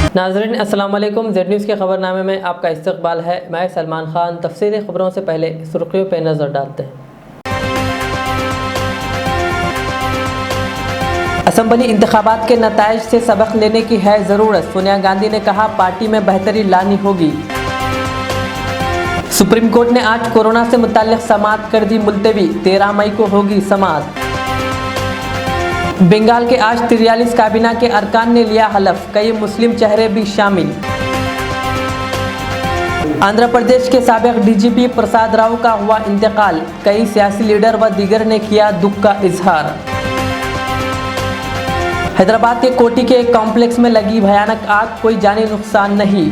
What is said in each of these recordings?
नाज़रीन अस्सलाम वालेकुम। जेड न्यूज़ के खबरनामे में आपका इस्तकबाल है। मैं सलमान खान। तफसीली खबरों से पहले सुर्खियों पर नज़र डालते हैं। असम्बली इंतखाबात के नताइज से सबक लेने की है ज़रूरत। सोनिया गांधी ने कहा, पार्टी में बेहतरी लानी होगी। सुप्रीम कोर्ट ने आज कोरोना से मुताल्लिक़ समाअत कर दी मुलतवी। 13 मई को होगी समाअत। बंगाल के आज 43 काबीना के अरकान ने लिया हलफ, कई मुस्लिम चेहरे भी शामिल। आंध्र प्रदेश के साबिक डीजीपी प्रसाद राव का हुआ इंतकाल, कई सियासी लीडर व दीगर ने किया दुख का इजहार। हैदराबाद के कोठी के एक कॉम्प्लेक्स में लगी भयानक आग, कोई जानी नुकसान नहीं।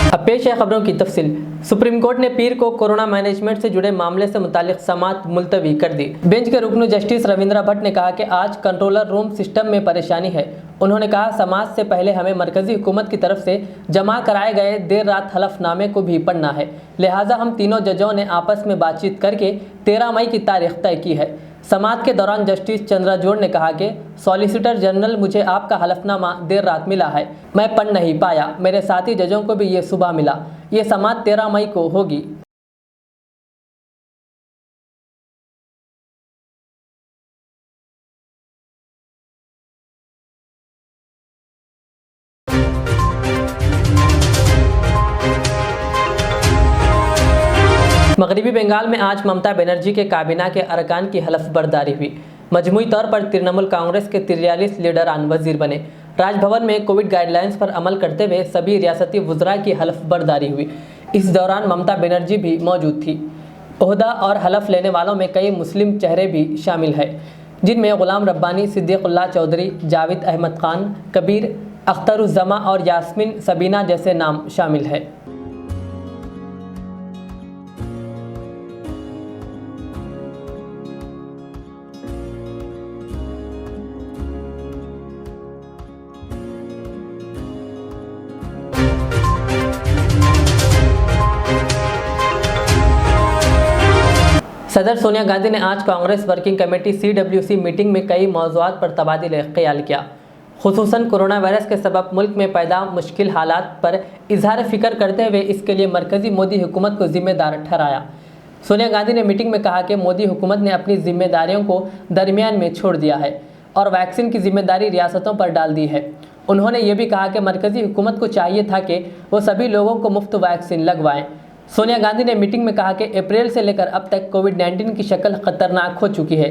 अब पेश है खबरों की तफसील। सुप्रीम कोर्ट ने पीर को कोरोना मैनेजमेंट से जुड़े मामले से मुतालिक समाअत मुलतवी कर दी। बेंच के रुकन जस्टिस रविंद्र भट्ट ने कहा कि आज कंट्रोलर रूम सिस्टम में परेशानी है। उन्होंने कहा, समाअत से पहले हमें मरकजी हुकूमत की तरफ से जमा कराए गए देर रात हलफनामे को भी पढ़ना है, लिहाजा हम तीनों जजों ने आपस में बातचीत करके 13 मई की तारीख तय की है। समाअत के दौरान जस्टिस चंद्राचूड़ ने कहा कि सॉलिसिटर जनरल, मुझे आपका हलफनामा देर रात मिला है, मैं पढ़ नहीं पाया। मेरे साथी जजों को भी ये सुबह मिला। ये समाअत 13 मई को होगी। मगरबी बंगाल में आज ममता बनर्जी के काबीना के अरकान की हलफ बर्दारी हुई। मजमूई तौर पर तृणमूल कांग्रेस के 43 लीडरान वजीर बने। राजभवन में कोविड गाइडलाइंस पर अमल करते हुए सभी रियासती वज़रा की हलफ बर्दारी हुई। इस दौरान ममता बनर्जी भी मौजूद थी। ओहदा और हलफ लेने वालों में कई मुस्लिम चेहरे भी शामिल हैं, जिनमें गुलाम रब्बानी, सिद्दीकुल्लाह चौधरी, जावेद अहमद खान, कबीर अख्तरुज़्ज़मा और यास्मीन सबीना जैसे नाम शामिल हैं। सदर सोनिया गांधी ने आज Congress working committee CWC meeting में कई मौज़ूआत पर तबादिल ख्याल किया, खुसूसन कोरोना वायरस के सबब मुल्क में पैदा मुश्किल हालात पर इजहार फ़िक्र करते हुए इसके लिए मरकज़ी मोदी हुकूमत को ज़िम्मेदार ठहराया। सोनिया गांधी ने मीटिंग में कहा कि मोदी हुकूमत ने अपनी जिम्मेदारियों को दरमियान में छोड़ दिया है और वैक्सीन की जिम्मेदारी रियासतों पर डाल दी है। उन्होंने ये भी कहा कि मरकज़ी हुकूमत को चाहिए था कि वो सभी लोगों को मुफ्त वैक्सीन लगवाएं। सोनिया गांधी ने मीटिंग में कहा कि अप्रैल से लेकर अब तक कोविड-19 की शक्ल खतरनाक हो चुकी है।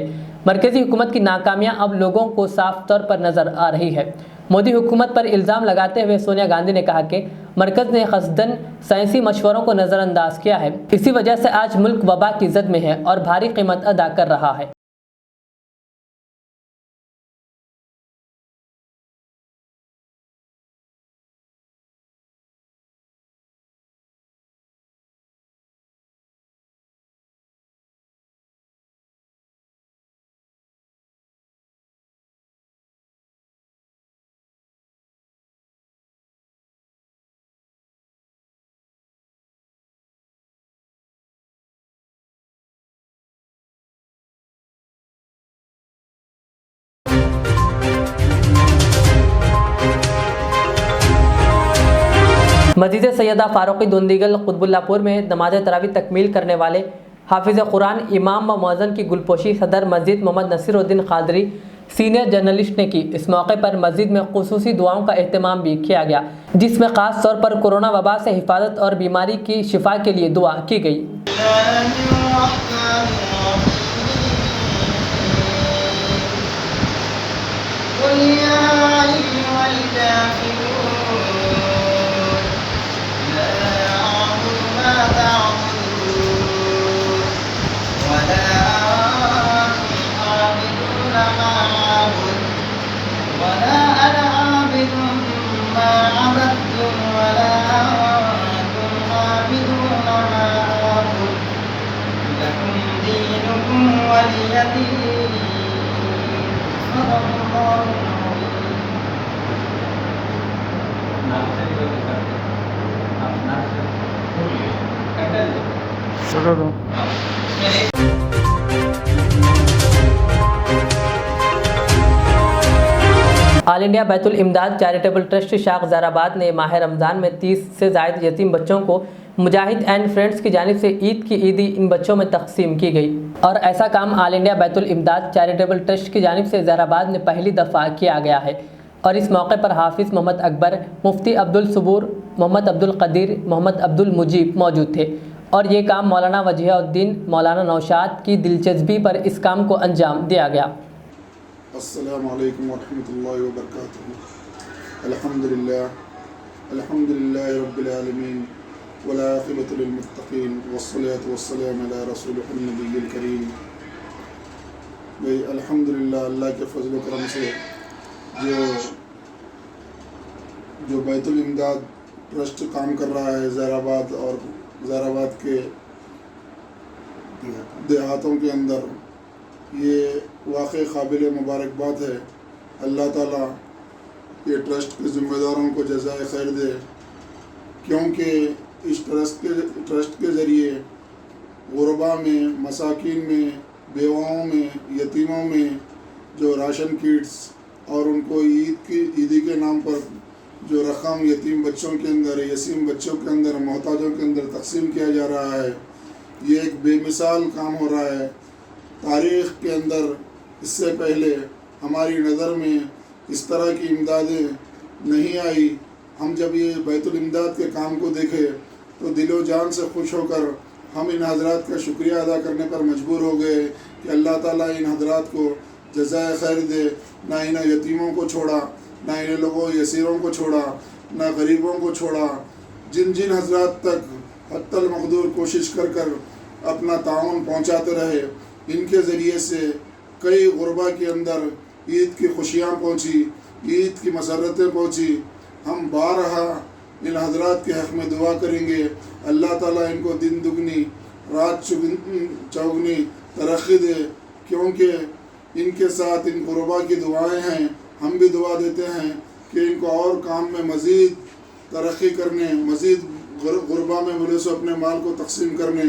मरकज़ी हुकूमत की नाकामियां अब लोगों को साफ तौर पर नज़र आ रही है। मोदी हुकूमत पर इल्ज़ाम लगाते हुए सोनिया गांधी ने कहा कि मरकज़ ने क़स्दन साइंसी मशवरों को नज़रअंदाज किया है। इसी वजह से आज मुल्क वबा की जद में है और भारी कीमत अदा कर रहा है। मस्जिद सैयदा फारूकी दुंदीगल कुतुबुल्लाहपुर में नमाज तरावी तकमील करने वाले हाफिज़ कुरान इमाम व मुअज्जिन की गुलपोशी सदर मस्जिद मोहम्मद नसीरुद्दीन कादरी सीनियर जर्नलिस्ट ने की। इस मौके पर मस्जिद में खुसूसी दुआओं का एहतमाम भी किया गया, जिसमें ख़ास तौर पर कोरोना वबा से हिफाजत और बीमारी की शिफा के लिए दुआ की गई। ऑल इंडिया बैतुल इमदाद चैरिटेबल ट्रस्ट शाख ज़ैराबाद ने माह रमज़ान में 30 से ज़ायद यतीम बच्चों को मुजाहिद एंड फ्रेंड्स की जानिब से ईद की ईदी इन बच्चों में तकसीम की गई। और ऐसा काम ऑल इंडिया बैतुल इमदाद चैरिटेबल ट्रस्ट की जानिब से ज़ैराबाद में पहली दफ़ा किया गया है। और इस मौके पर हाफिज़ मोहम्मद अकबर, मुफ्ती अब्दुल सबूर, मोहम्मद अब्दुल कदीर, मोहम्मद अब्दुल मुजीब मौजूद थे। और ये काम मौलाना वजीहुद्दीन मौलाना नौशाद की दिलचस्पी पर इस काम को अंजाम दिया गया। अस्सलामु अलैकुम वरहमतुल्लाहि वबरकातुहू। अल्हम्दुलिल्लाह रब्बिल आलमीन वल आक़िबतु लिल मुत्तक़ीन वस्सलातु वस्सलामु अला रसूलिहिन नबिय्यिल करीम। भाई अल्हम्दुलिल्लाह, अल्लाह के फजल करम से जो बैतुल इमदाद ट्रस्ट काम कर रहा है ज़ैराबाद और ज़ैराबाद के देहातों के अंदर, ये वाक़ई काबिल मुबारकबाद है। अल्लाह ताला ये ट्रस्ट के ज़िम्मेदारों को जज़ाए खैर दे, क्योंकि इस ट्रस्ट के ज़रिए गुरबा में, मसाकिन में, बेवाओं में, यतीमों में जो राशन किट्स और उनको ईदी के नाम पर जो रकम यतीम बच्चों के अंदर, यतीम बच्चों के अंदर, मोहताजों के अंदर तकसीम किया जा रहा है, ये एक बेमिसाल काम हो रहा है। तारीख़ के अंदर इससे पहले हमारी नज़र में इस तरह की इमदादें नहीं आई। हम जब ये बैतुल इमदाद के काम को देखे तो दिलो जान से खुश होकर हम इन हज़रात का शुक्रिया अदा करने पर मजबूर हो गए कि अल्लाह ताला इन हज़रात को जज़ाए खैर दे। ना इन यतीमों को छोड़ा, ना इन लोगों यसीरों को छोड़ा, ना गरीबों को छोड़ा। जिन जिन हज़रात तक हत्तल मक़दूर कोशिश कर कर अपना ताउन पहुँचाते रहे, इनके ज़रिए से कई गुरबा के अंदर ईद की खुशियाँ पहुँची, ईद की मसरतें पहुँची। हम बारहा इन हज़रात के हक़ में दुआ करेंगे, अल्लाह ताला इनको दिन दुगनी रात चौगनी तरक्की दे, क्योंकि इनके साथ इन गुरबा की दुआएं हैं। हम भी दुआ देते हैं कि इनको और काम में मज़ीद तरक्की करने, मज़ीद गुरबा में मिले सो अपने माल को तकसीम करने,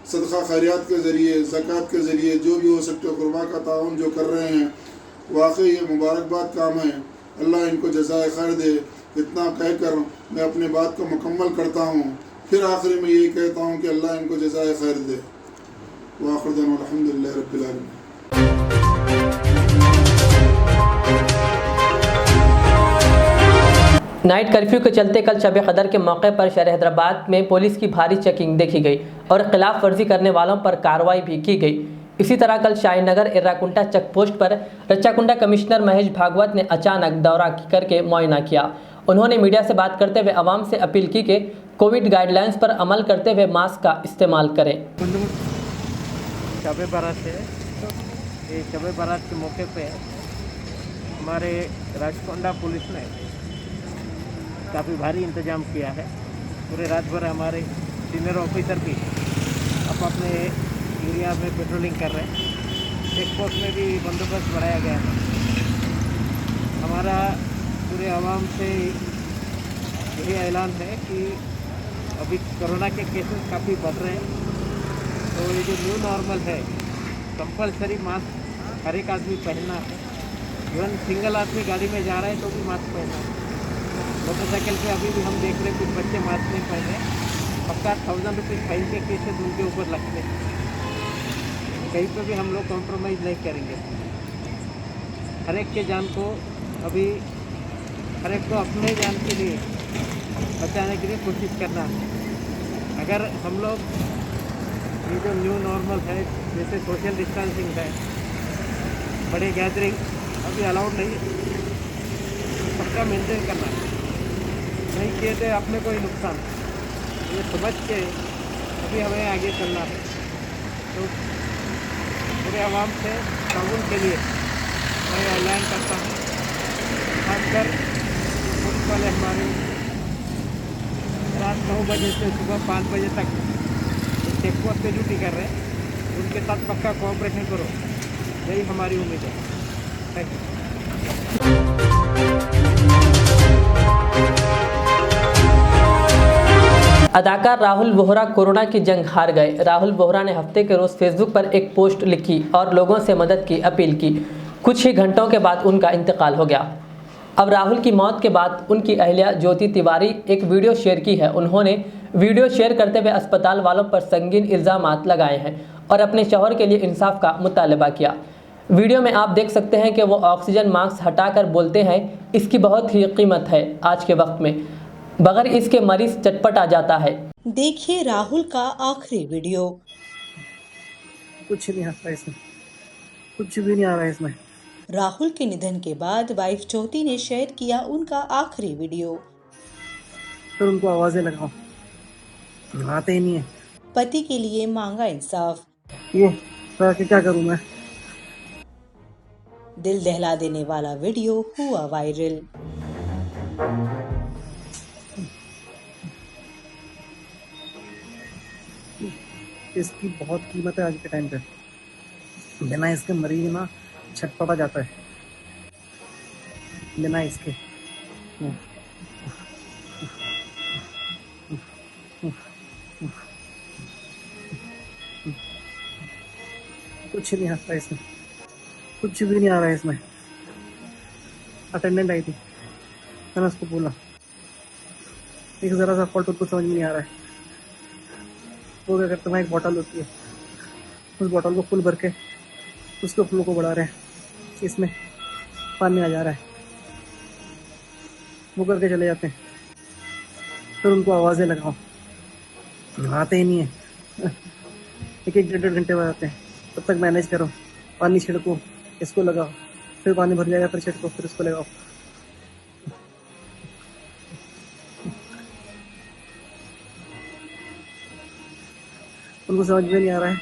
सदका खैरियत के ज़रिए, ज़कात के ज़रिए जो भी हो सकते गुरबा का ताउन जो कर रहे हैं, वाकई ये मुबारकबाद काम है। अल्लाह इनको जज़ाए खैर दे। इतना कहकर मैं अपनी बात को मुकम्मल करता हूँ। फिर आखिरी में यही कहता हूँ कि अल्लाह इनको जज़ाए खैर दे। वाखिर दाना अल्हम्दुलिल्लाह रब्बिल आलमीन। नाइट कर्फ्यू के चलते कल शब कदर के मौके पर शहर हैदराबाद में पुलिस की भारी चेकिंग देखी गई और खिलाफ वर्जी करने वालों पर कार्रवाई भी की गई। इसी तरह कल शाहीनगर एर्राकुंटा चेक पोस्ट पर रच्चाकुंडा कमिश्नर महेश भागवत ने अचानक दौरा करके मुआयना किया। उन्होंने मीडिया से बात करते हुए आवाम से अपील की कि कोविड गाइडलाइंस पर अमल करते हुए मास्क का इस्तेमाल करें। शब बारात है, ये शब बारात के मौके पे हमारे रच्चाकुंडा पुलिस ने काफ़ी भारी इंतजाम किया है। पूरे रात भर हमारे सीनियर ऑफिसर भी अपने एरिया में पेट्रोलिंग कर रहे हैं। चेक पोस्ट में भी बंदोबस्त बढ़ाया गया है। हमारा पूरे आवाम से यही ऐलान है कि अभी कोरोना के केसेस काफ़ी बढ़ रहे हैं, तो ये जो न्यू नॉर्मल है, कंपलसरी मास्क हर एक आदमी पहनना है। इवन सिंगल आदमी गाड़ी में जा रहा है तो भी मास्क पहनना है। मोटरसाइकिल पे अभी भी हम देख रहे हैं कुछ बच्चे मास्क नहीं पहने, पक्का 1000 रुपये फाइन के केसेस उनके ऊपर लगते हैं। कहीं पे भी हम लोग कॉम्प्रोमाइज़ नहीं करेंगे। हर एक के जान को अभी हर एक को अपने जान के लिए बचाने के लिए कोशिश करना है। अगर हम लोग ये जो न्यू नॉर्मल है, जैसे सोशल डिस्टेंसिंग है, बड़े गैदरिंग अभी अलाउड नहीं है, सबका मेंटेन करना है। नहीं किए तो अपने को ही नुकसान, ये समझ के अभी हमें आगे चलना है। तो पूरे आवाम से ताउन के लिए मैं ऐलान करता हूँ, खासकर पुलिस वाले हमारे रात 9 बजे से सुबह 5 बजे तक चेक पोस्ट पे ड्यूटी कर रहे हैं, उनके साथ पक्का कोऑपरेशन करो, यही हमारी उम्मीद है। Thank you. अदाकार राहुल वोहरा कोरोना की जंग हार गए। राहुल वोहरा ने हफ्ते के रोज फेसबुक पर एक पोस्ट लिखी और लोगों से मदद की अपील की। कुछ ही घंटों के बाद उनका इंतकाल हो गया। अब राहुल की मौत के बाद उनकी अहलिया ज्योति तिवारी एक वीडियो शेयर की है। उन्होंने वीडियो शेयर करते हुए अस्पताल वालों पर संगीन इल्ज़ामात लगाए हैं और अपने शौहर के लिए इंसाफ का मुतालबा किया। वीडियो में आप देख सकते हैं कि वो ऑक्सीजन मास्क हटाकर बोलते हैं, इसकी बहुत ही कीमत है आज के वक्त में, बगैर इसके मरीज चटपट आ जाता है। देखिए राहुल का आखिरी वीडियो। कुछ नहीं आता इसमें, कुछ भी नहीं आ रहा है इसमें। राहुल के निधन के बाद वाइफ ज्योति ने शेयर किया उनका आखिरी वीडियो। फिर उनको आवाजें लगाओ, आते ही नहीं है। पति के लिए मांगा इंसाफ। ये क्या करूं मैं। दिल दहला देने वाला वीडियो हुआ वायरल। इसकी बहुत कीमत है आज के टाइम पे। बिना इसके मरीज ना छटपटा जाता है, बिना इसके। कुछ नहीं आता इसमें, कुछ भी नहीं आ रहा है इसमें। अटेंडेंट आई थी, मैंने उसको बोला एक ज़रा सा फॉल्ट उसको समझ में नहीं आ रहा है। वो क्या करते हैं, एक बॉटल होती है, उस बॉटल को फुल भर के उसके फ्लो को बढ़ा रहे हैं, इसमें पानी आ जा रहा है, वो करके चले जाते हैं। फिर उनको आवाज़ें लगाओ, आते ही नहीं है। एक डेढ़ घंटे बाद आते हैं, तब तक मैनेज करो, पानी छिड़को, इसको लगाओ, फिर पानी भर जाएगा, फिर छिड़को, फिर इसको लगाओ। उनको समझ में नहीं आ रहा है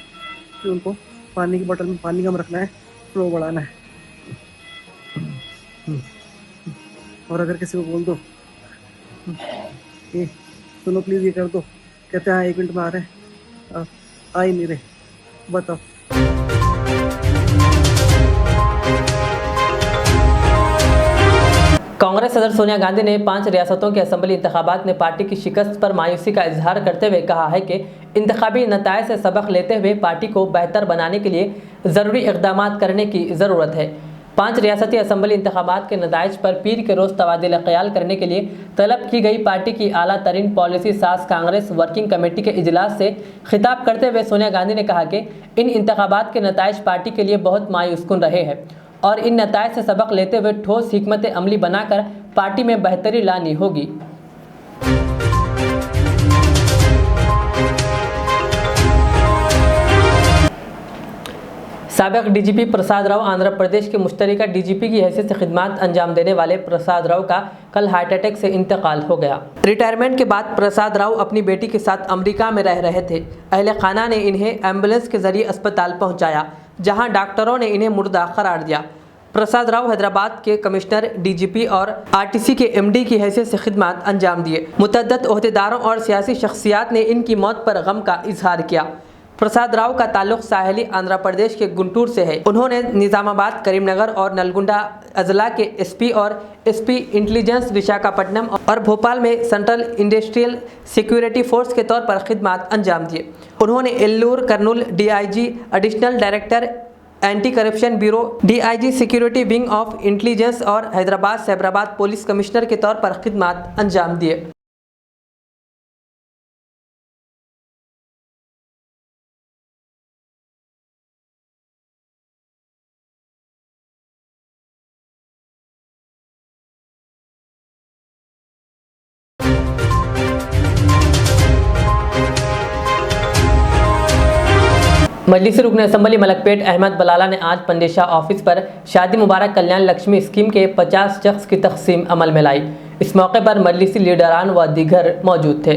कि उनको पानी की बोतल में पानी कम रखना है, फ्लो बढ़ाना है। और अगर किसी को बोल दो ये सुनो प्लीज़ ये कर दो, कहते हैं हाँ 1 मिनट में आ रहे हैं, आ ही नहीं रहे। बताओ। कांग्रेस सदर सोनिया गांधी ने 5 रियासतों के असेंबली इंतखाबात में पार्टी की शिकस्त पर मायूसी का इजहार करते हुए कहा है कि इंतखाबी नतायज से सबक लेते हुए पार्टी को बेहतर बनाने के लिए ज़रूरी इक़दामात करने की ज़रूरत है। 5 रियासती असेंबली इंतखाबात के नताइज पर पीर के रोज़ तबादिल ख्याल करने के लिए तलब की गई पार्टी की आला तरीन पॉलिसी साज कांग्रेस वर्किंग कमेटी के इजलास से खिताब करते हुए सोनिया गांधी ने कहा कि इन इंतखाबात के नताइज पार्टी के लिए बहुत मायूसकुन रहे हैं और इन नताइज से सबक लेते हुए ठोस हिकमत अमली बनाकर पार्टी में बेहतरी लानी होगी। साबिक डीजीपी प्रसाद राव आंध्र प्रदेश के मुश्तरका डीजीपी की हैसियत से खिदमत अंजाम देने वाले प्रसाद राव का कल हार्ट अटैक से इंतकाल हो गया। रिटायरमेंट के बाद प्रसाद राव अपनी बेटी के साथ अमेरिका में रह रहे थे। अहले खाना ने इन्हें एम्बुलेंस के जरिए अस्पताल पहुंचाया, जहां डॉक्टरों ने इन्हें मुर्दा करार दिया। प्रसाद राव हैदराबाद के कमिश्नर, डीजीपी और आरटीसी के एमडी की हैसियत से खिदमत अंजाम दिए। मुतअद्दिद ओहदेदारों और सियासी शख्सियात ने इनकी मौत पर गम का इजहार किया। प्रसाद राव का ताल्लुक साहली आंध्र प्रदेश के गुंटूर से है। उन्होंने निज़ामाबाद, करीमनगर और नलगुंडा अजला के एसपी और एसपी इंटेलिजेंस विशाखापट्टनम और भोपाल में सेंट्रल इंडस्ट्रियल सिक्योरिटी फोर्स के तौर पर खिदमत अंजाम दिए। उन्होंने Eluru, Kurnool DIG, additional director anti corruption bureau, DIG security wing of intelligence और हैदराबाद साइबराबाद पुलिस कमिश्नर के तौर पर खिदमत अंजाम दिए। मजलिस रुकन असम्बली मलकपेट अहमद बलाला ने आज पंदेशा ऑफिस पर शादी मुबारक कल्याण लक्ष्मी स्कीम के 50 चेक्स की तकसीम अमल में लाई। इस मौके पर मजलिसी लीडरान व दीगर मौजूद थे।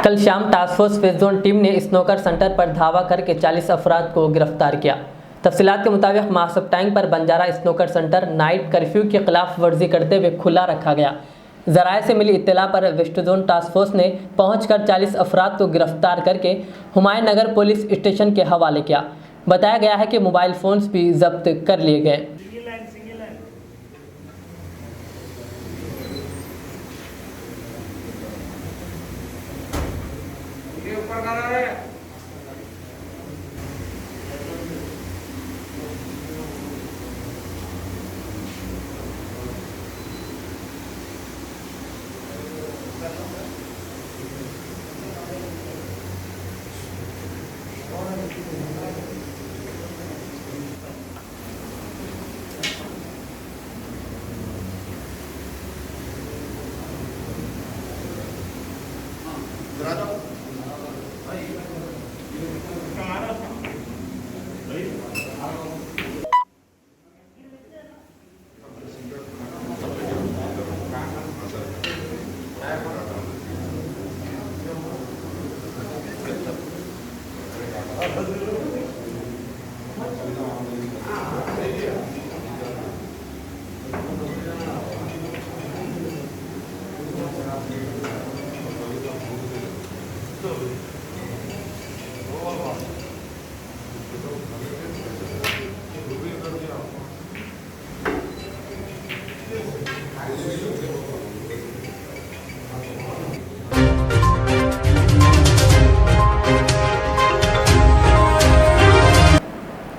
कल शाम task force phase zone team ने स्नोकर सेंटर पर धावा करके 40 अफराद को गिरफ्तार किया। तफसीलात के मुताबिक मासब टैंक पर Banjara snooker centre night curfew की खिलाफ वर्जी करते हुए खुला रखा गया। जराये से मिली इत्तला पर वेस्ट जोन टास्क फोर्स ने पहुंचकर 40 अफराद को गिरफ्तार करके हुमायूं नगर पुलिस स्टेशन के हवाले किया। बताया गया है कि मोबाइल फोन्स भी जब्त कर लिए गए।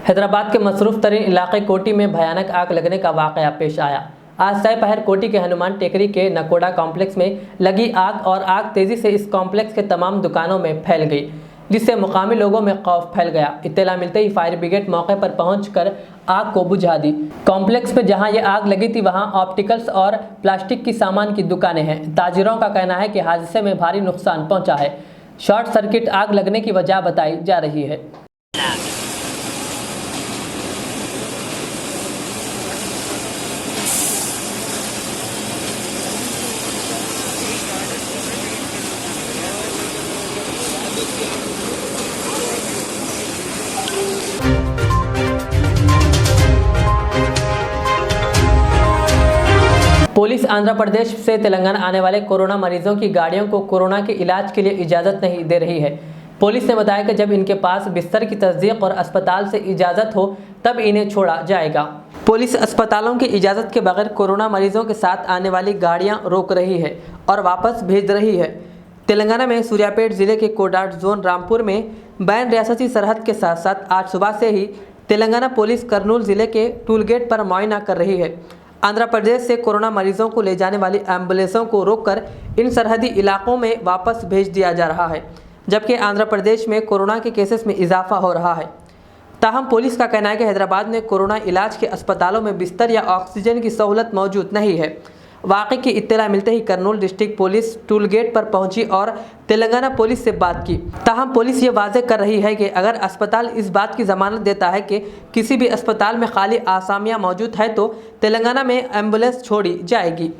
हैदराबाद के मसरूफ तरीन इलाके कोटी में भयानक आग लगने का वाकया पेश आया। आज दोपहर कोटी के हनुमान टेकरी के नकोड़ा कॉम्प्लेक्स में लगी आग तेजी से इस कॉम्प्लेक्स के तमाम दुकानों में फैल गई, जिससे मुकामी लोगों में खौफ फैल गया। इत्तला मिलते ही फायर ब्रिगेड मौके पर पहुंचकर आग को बुझा दी। कॉम्प्लेक्स में जहां ये आग लगी थी वहां ऑप्टिकल्स और प्लास्टिक की सामान की दुकानें हैं। ताजिरों का कहना है कि हादसे में भारी नुकसान पहुंचा है। शॉर्ट सर्किट आग लगने की वजह बताई जा रही है। पुलिस आंध्र प्रदेश से तेलंगाना आने वाले कोरोना मरीजों की गाड़ियों को कोरोना के इलाज के लिए इजाज़त नहीं दे रही है। पुलिस ने बताया कि जब इनके पास बिस्तर की तस्दीक और अस्पताल से इजाज़त हो तब इन्हें छोड़ा जाएगा। पुलिस अस्पतालों की इजाज़त के बगैर कोरोना मरीजों के साथ आने वाली गाड़ियां रोक रही है और वापस भेज रही है। तेलंगाना में सूर्यापेट ज़िले के कोडाट जोन रामपुर में बैन रियासती सरहद के साथ साथ आज सुबह से ही तेलंगाना पुलिस कर्नूल ज़िले के टूलगेट पर मुआयना कर रही है। आंध्र प्रदेश से कोरोना मरीजों को ले जाने वाली एम्बुलेंसों को रोककर इन सरहदी इलाकों में वापस भेज दिया जा रहा है, जबकि आंध्र प्रदेश में कोरोना के केसेस में इजाफा हो रहा है। ताहम पुलिस का कहना है कि हैदराबाद में कोरोना इलाज के अस्पतालों में बिस्तर या ऑक्सीजन की सहूलत मौजूद नहीं है। वाक़े की इत्तला मिलते ही Kurnool district police toll gate पर पहुंची और तेलंगाना पुलिस से बात की। ताहम पुलिस ये वाज़ेह कर रही है कि अगर अस्पताल इस बात की ज़मानत देता है कि किसी भी अस्पताल में खाली आसामियां मौजूद है तो तेलंगाना में एम्बुलेंस छोड़ी जाएगी।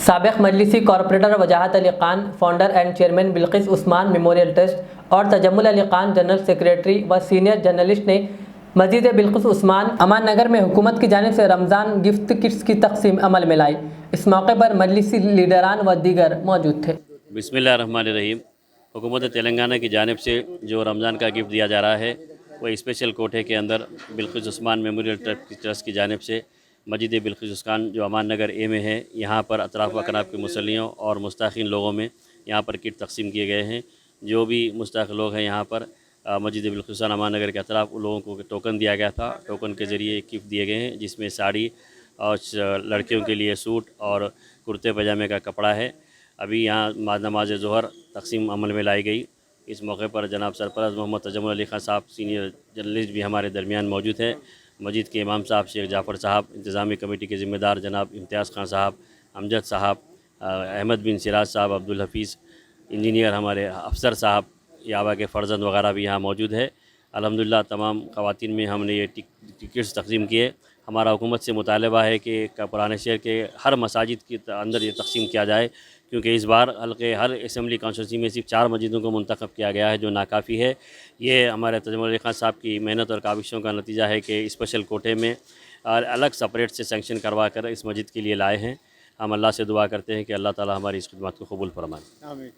साबिक़ मजलिसी corporator Wajahat Ali Khan, founder and chairman Bilkis Usman memorial trust और तजम्मुल अली खान जनरल सेक्रेटरी व सीनियर जर्नलिस्ट ने मस्जिद बिल्किस उस्मान अमान नगर में हुकूमत की जानिब से रमज़ान गिफ्ट किट्स की तकसीम अमल में लाई। इस मौके पर मजलिसी लीडरान व दीगर मौजूद थे। बिस्मिल्लाहिर्रहमानिर्रहीम। हुकूमत तेलंगाना की जानिब से जो रमज़ान का गिफ्ट दिया जा रहा है वह स्पेशल कोठे के अंदर बिल्किस उस्मान मेमोरियल ट्रस्ट की जानिब से मस्जिद बिल्किस उस्मान जो अमान नगर ए में है, यहाँ पर अतराफ़ व कनाब के मुसल्लियों और मुस्ताक़ीन लोगों में यहाँ पर किट तकसीम किए गए हैं। जो भी मुस्तहक़ लोग हैं यहाँ पर मस्जिद बिलखुसूस अमान नगर के अतराफ़ उन लोगों को टोकन दिया गया था। टोकन के ज़रिए गिफ्ट दिए गए हैं, जिसमें साड़ी और लड़कियों के लिए सूट और कुर्ते पजामे का कपड़ा है। अभी यहाँ नमाज ज़ोहर तकसीम अमल में लाई गई। इस मौके पर जनाब सरपरस्त मोहम्मद तजम्मुल अली खान साहब सीनियर जर्नलिस्ट भी हमारे दरमियान मौजूद हैं। मस्जिद के इमाम साहब शेख जाफ़र साहब, इंतज़ामी कमेटी के ज़िम्मेदार जनाब इम्तियाज़ खान साहब, अमजद साहब, अहमद बिन सिराज साहब, अब्दुल हफीज़ इंजीनियर, हमारे अफसर साहब, याबा के फ़र्जंद वगैरह भी यहाँ मौजूद है। अल्हम्दुलिल्लाह तमाम ख़वातीन में हमने ये टिकट्स तक़सीम किए। हमारा हुकूमत से मुतालबा है कि पुराने शहर के हर मसाजिद के अंदर ये तक़सीम किया जाए, क्योंकि इस बार हल्के हर असम्बली कॉन्स्टिट्यूंसी में सिर्फ 4 मस्जिदों को मुंतखब किया गया है, जो नाकाफ़ी है। ये हमारे तजम्मुल अली खान साहब की मेहनत और काविशों का नतीजा है कि स्पेशल कोटे में अलग सेपरेट से सेंक्शन करवा कर इस मस्जिद के लिए लाए हैं। हम अल्लाह से दुआ करते हैं कि अल्लाह ताला हमारी इस खिदमत को कबूल फरमाए। आमीन।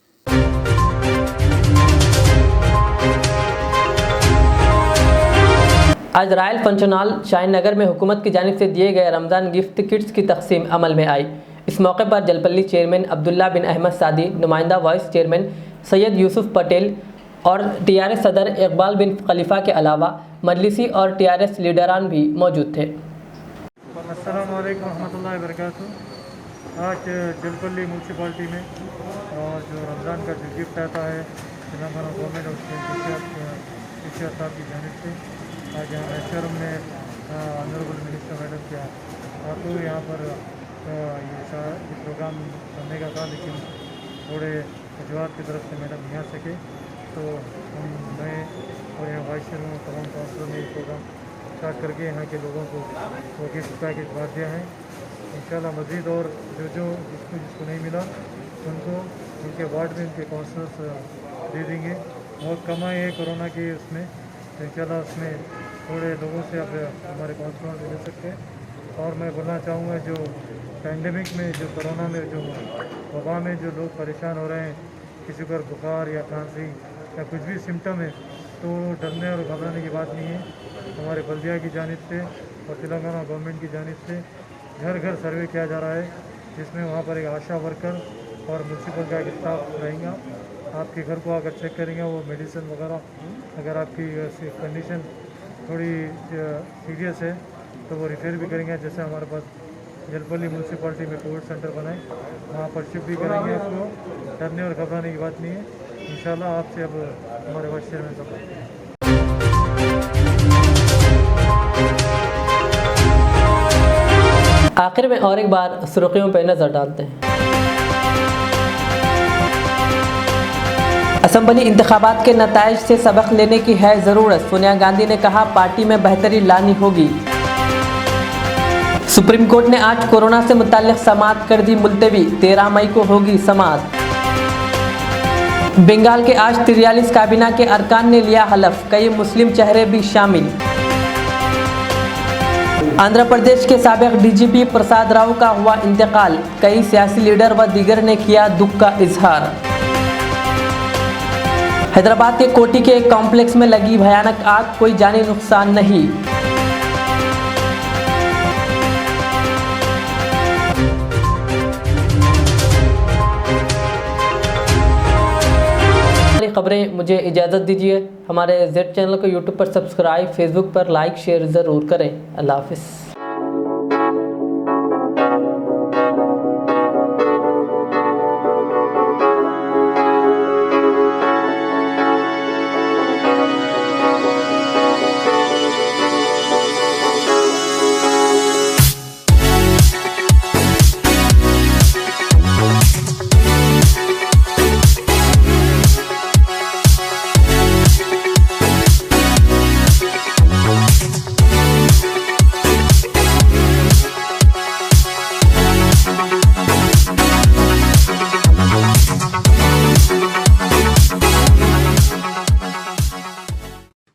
आज रायल पंचनाल शाहीन नगर में हुकूमत की जानिब से दिए गए रमज़ान गिफ्ट किट्स की तकसीम अमल में आई। इस मौके पर जलपल्ली चेयरमैन अब्दुल्ला बिन अहमद सादी, नुमाइंदा वाइस चेयरमैन सैयद यूसुफ पटेल और TRS सदर इकबाल बिन खलीफा के अलावा मजलिसी और TRS लीडरान भी मौजूद थे। अस्सलाम वालेकुम रहमतुल्लाहि वबरकातुहू। आज जलपल्ली म्यूनसिपाल्टी में और जो रमज़ान का जो गिफ्ट आता है तेलंगाना गवर्नमेंट और टीचर साहब की जानिब से आज यहाँ मैशरम में ऑनरेबल मिनिस्टर मैडम के हाथों यहाँ पर ये प्रोग्राम करने का था, लेकिन थोड़े वजूहत की तरफ से मैडम नहीं आ सके, तो मैं और यहाँ वाइस चेयरमैन और तमाम काउंसिलर ने ये प्रोग्राम स्टार्ट करके यहाँ के लोगों को वो गिफ्ट पैकेज बांट दिया है। इंशाल्लाह मज़ीद और जो जिसको नहीं मिला उनको उनके वार्ड में उनके काउंसलर्स दे देंगे। बहुत कम है कोरोना की उसमें, तो इंशाल्लाह उसमें थोड़े लोगों से अब हमारे काउंसलर से मिल सकते हैं। और मैं बोलना चाहूँगा जो पैंडेमिक में, जो कोरोना में, जो वबा में जो लोग परेशान हो रहे हैं, किसी को बुखार या खांसी या कुछ भी सिम्टम है, तो डरने और घबराने की बात नहीं है। हमारे बल्दिया की जानिब से और तेलंगाना गवर्नमेंट की जानिब से घर घर सर्वे किया जा रहा है, जिसमें वहाँ पर एक आशा वर्कर और म्यूनसिपल का एक स्टाफ रहेगा। आपके घर को आकर चेक करेंगे, वो मेडिसिन वगैरह अगर आपकी कंडीशन थोड़ी सीरियस है तो वो रिफेर भी करेंगे। जैसे हमारे पास जलपल्ली म्यूनसिपाल्टी में कोविड सेंटर बनाए, वहाँ पर शिफ्ट भी करेंगे। आपको डरने और घबराने की बात नहीं है। इंशाल्लाह आपसे अब हमारे वाइस चेयरमैन साहब। आखिर में और एक बार सुर्खियों पर नजर डालते हैं। असम्बली इंतखाबात के नताइज से सबक लेने की है ज़रूरत, सोनिया गांधी ने कहा। पार्टी में बेहतरी लानी होगी। सुप्रीम कोर्ट ने आज कोरोना से मुताल्लिक़ समाअत कर दी मुलतवी, 13 मई को होगी समाअत। बंगाल के आज 43 काबीना के अरकान ने लिया हलफ, कई मुस्लिम चेहरे भी शामिल। आंध्र प्रदेश के साबिक़ DGP प्रसाद राव का हुआ इंतकाल, कई सियासी लीडर व दीगर ने किया दुख का इजहार। हैदराबाद के कोटी के एक कॉम्प्लेक्स में लगी भयानक आग, कोई जानी नुकसान नहीं। खबरें मुझे इजाज़त दीजिए। हमारे Z चैनल को YouTube पर सब्सक्राइब, फेसबुक पर लाइक शेयर ज़रूर करें। अल्लाह हाफ़िज़।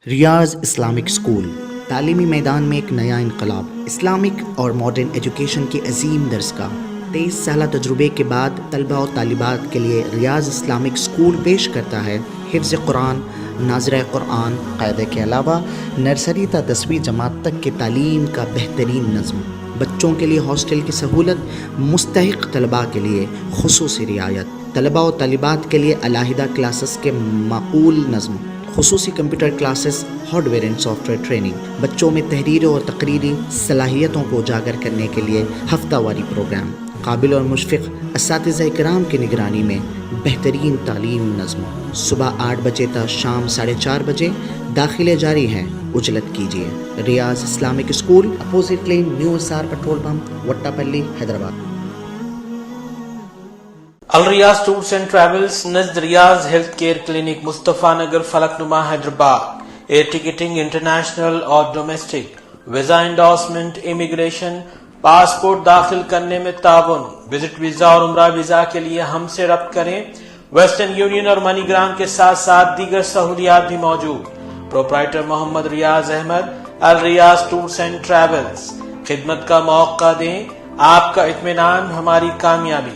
रियाज इस्लामिक स्कूल तालीमी मैदान में एक नया इनकलाब। इस्लामिक और मॉडर्न एजुकेशन की अजीम दरसगाह। 23 साल तजुर्बे के बाद तलबा और तालिबात के लिए रियाज इस्लामिक स्कूल पेश करता है हिफ्ज़ कुरान, नाज़िरा कुरान क़ायदे के अलावा नर्सरी ता 10वीं जमात तक की तालीम का बेहतरीन नज़्म। बच्चों के लिए हॉस्टल की सहूलत, मुस्तहिक़ तलबा के लिए खुसूसी रियायत। तलबा और तालिबात के लिए अलहदा क्लासेस के माकूल नज़्म, खुसूसी computer classes, hardware and software training, बच्चों में तहरीरी और तकरीरी सलाहियतों को उजागर करने के लिए हफ्तावारी प्रोग्राम, काबिल और मुशफ़िक़ असातिज़ा इकराम की निगरानी में बेहतरीन तालीम नज़्म। सुबह 8 बजे तक शाम 4:30 बजे दाखिले जारी हैं, उजलत कीजिए। Riyaz Islamic school, opposite lane, new SR petrol pump, Vattapalli, Hyderabad. Al Riyaz tours and travels नज़द Riyaz health care clinic, Mustafa Nagar, Falaknuma, Hyderabad. Air ticketing international और domestic, visa endorsement, immigration, passport दाखिल करने में ताउन, विजिट वीजा और उम्रा वीजा के लिए हमसे रब्त करें। वेस्टर्न यूनियन और मनीग्राम के साथ साथ दीगर सहूलियात भी मौजूद। Proprietor Mohammad Riyaz Ahmad, Al Riyaz tours and travels. खिदमत का मौका दें, आपका इत्मीनान हमारी कामयाबी।